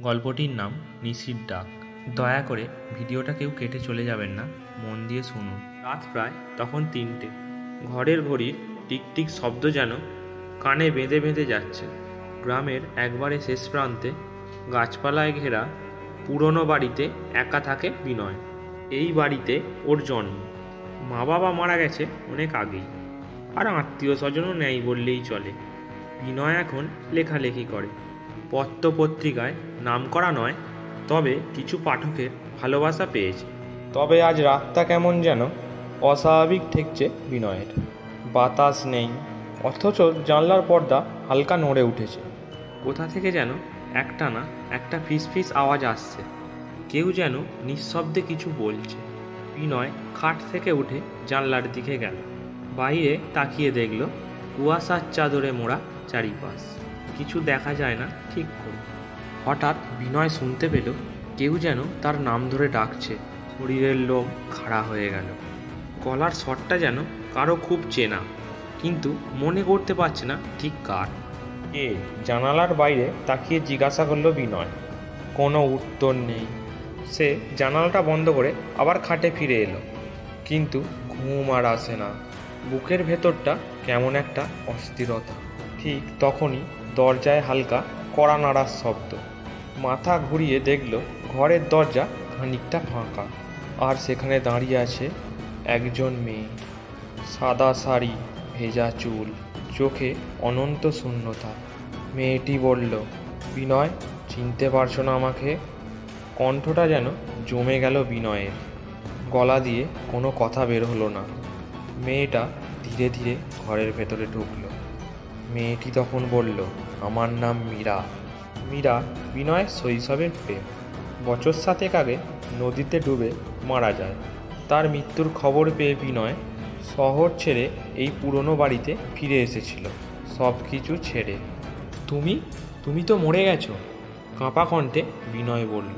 গল্পটির নাম নিশির ডাক। দয়া করে ভিডিওটা কেউ কেটে চলে যাবেন না, মন দিয়ে শুনুন। রাত প্রায় তখন 3টে। ঘরের ঘড়ির টিকটিক শব্দ যেন কানে বেঁধে বেঁধে যাচ্ছে। গ্রামের একবারে শেষ প্রান্তে গাছপালায় ঘেরা পুরনো বাড়িতে একা থাকে বিনয়। এই বাড়িতে ওর জন্ম। মা বাবা মারা গেছে অনেক আগেই, আর আত্মীয় স্বজনও নেই বললেই চলে। বিনয় এখন লেখালেখি করে, পত্রপত্রিকায় নাম করা নয়, তবে কিছু পাঠকের ভালোবাসা পেয়েছে। তবে আজ রাতটা কেমন যেন অস্বাভাবিক ঠেকছে বিনয়ের। বাতাস নেই, অথচ জানলার পর্দা হালকা নড়ে উঠেছে। কোথা থেকে যেন একটানা একটা ফিসফিস আওয়াজ আসছে। কেউ যেন নিঃশব্দে কিছু বলছে। বিনয় খাট থেকে উঠে জানলার দিকে গেল। বাইরে তাকিয়ে দেখল কুয়াশার চাদরে মোড়া চারিপাশ। কিছু দেখা যায় না ঠিক করে। হঠাৎ বিনয় শুনতে পেল কেউ যেন তার নাম ধরে ডাকছে। শরীরের লোম খাড়া হয়ে গেল। গলার স্বরটা যেন কারো খুব চেনা, কিন্তু মনে করতে পারছে না ঠিক কার। জানালার বাইরে তাকিয়ে জিজ্ঞাসা করলো বিনয়। কোনো উত্তর নেই। সে জানালাটা বন্ধ করে আবার খাটে ফিরে এলো, কিন্তু ঘুম আর আসে না। বুকের ভেতরটা কেমন একটা অস্থিরতা। ঠিক তখনই দরজায় হালকা কড়া নাড়ার শব্দ। মাথা ঘুরিয়ে দেখল ঘরের দরজা খানিকটা ফাঁকা, আর সেখানে দাঁড়িয়ে আছে একজন মেয়ে। সাদা শাড়ি, ভেজা চুল, চোখে অনন্ত শূন্যতা। মেয়েটি বলল, বিনয়, চিনতে পারছো না আমাকে? কণ্ঠটা যেন জমে গেল বিনয়ের। গলা দিয়ে কোনো কথা বের হলো না। মেয়েটা ধীরে ধীরে ঘরের ভেতরে ঢুকলো। মেয়েটি তখন বলল, আমার নাম মীরা। মীরা বিনয়ের শৈশবের প্রেম। বছর 7 আগে নদীতে ডুবে মারা যায়। তার মৃত্যুর খবর পেয়ে বিনয় শহর ছেড়ে এই পুরনো বাড়িতে ফিরে এসেছিল, সব কিছু ছেড়ে। তুমি তো মরে গেছো, কাঁপা কণ্ঠে বিনয় বলল।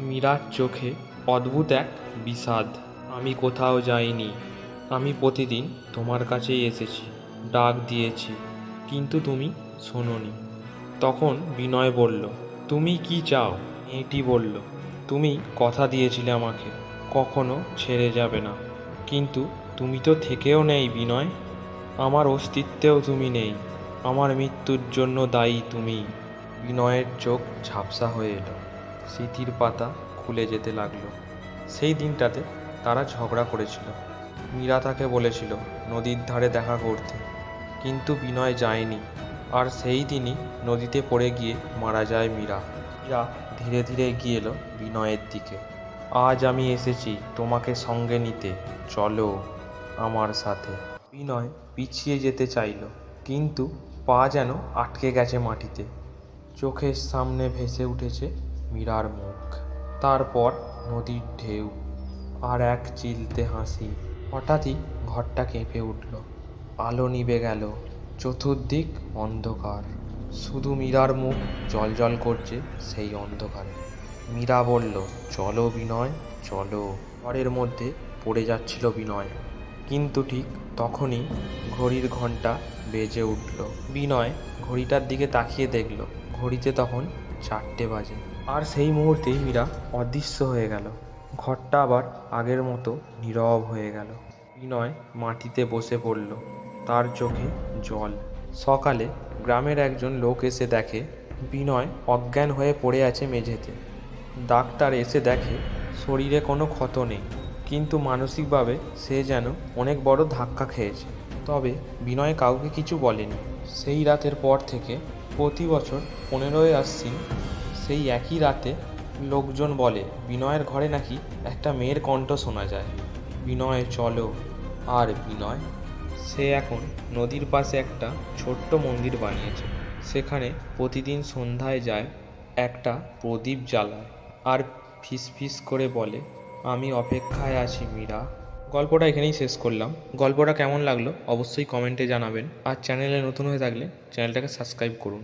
মীরার চোখে অদ্ভুত এক বিষাদ। আমি কোথাও যাইনি। আমি প্রতিদিন তোমার কাছেই এসেছি, ডাক দিয়েছি, কিন্তু তুমি শোনোনি। তখন বিনয় বলল, তুমি কি চাও? মেয়েটি বলল, তুমি কথা দিয়েছিলে আমাকে, কখনো ছেড়ে যাবে না, কিন্তু তুমি তো থেকেও নেই বিনয়। আমার অস্তিত্বেও তুমি নেই। আমার মৃত্যুর জন্য দায়ী তুমি। বিনয়ের চোখ ঝাপসা হয়ে এলো। স্মৃতির পাতা খুলে যেতে লাগলো। সেই দিনটাতে তারা ঝগড়া করেছিল। মীরা তাকে বলেছিল নদীর ধারে দেখা করতে, কিন্তু বিনয় যায়নি। আর সেই দিনই নদীতে পড়ে গিয়ে মারা যায় মীরা। মীরা ধীরে ধীরে এগিয়ে এলো বিনয়ের দিকে। আজ আমি এসেছি তোমাকে সঙ্গে নিতে, চলো আমার সাথে। বিনয় পিছিয়ে যেতে চাইল, কিন্তু পা যেন আটকে গেছে মাটিতে। চোখের সামনে ভেসে উঠেছে মীরার মুখ, তারপর নদীর ঢেউ, আর এক চিলতে হাসি। হঠাৎই ঘরটা কেঁপে উঠল। আলো নিভে গেল। চতুর্দিক অন্ধকার। শুধু মীরার মুখ জ্বলজ্বল করছে সেই অন্ধকারে। মীরা বলল, চলো বিনয়, চলো। ঘরের মধ্যে পড়ে যাচ্ছিল বিনয়, কিন্তু ঠিক তখনই ঘড়ির ঘণ্টা বেজে উঠল। বিনয় ঘড়িটার দিকে তাকিয়ে দেখল, ঘড়িতে তখন 4টে বাজে। আর সেই মুহূর্তেই মীরা অদৃশ্য হয়ে গেল। ঘরটা আবার আগের মতো নীরব হয়ে গেল। বিনয় মাটিতে বসে পড়ল, তার চোখে জল। সকালে গ্রামের একজন লোক এসে দেখে বিনয় অজ্ঞান হয়ে পড়ে আছে মেঝেতে। ডাক্তার এসে দেখে শরীরে কোনো ক্ষত নেই, কিন্তু মানসিকভাবে সে যেন অনেক বড় ধাক্কা খেয়েছে। তবে বিনয় কাউকে কিছু বলেনি। সেই রাতের পর থেকে প্রতি বছর 15ই আশ্বিন সেই একই রাতে লোকজন বলে বিনয়ের ঘরে নাকি একটা মেয়ের কণ্ঠ শোনা যায়, বিনয় চলো। আর বিনয়, সে এখন নদীর পাশে একটা ছোট্ট মন্দির বানিয়েছে। সেখানে প্রতিদিন সন্ধ্যায় যায়, একটা প্রদীপ জ্বালায়, আর ফিসফিস করে বলে, আমি অপেক্ষায় আছি মীরা। গল্পটা এখানেই শেষ করলাম। গল্পটা কেমন লাগলো অবশ্যই কমেন্টে জানাবেন, আর চ্যানেলে নতুন হয়ে থাকলে চ্যানেলটাকে সাবস্ক্রাইব করুন।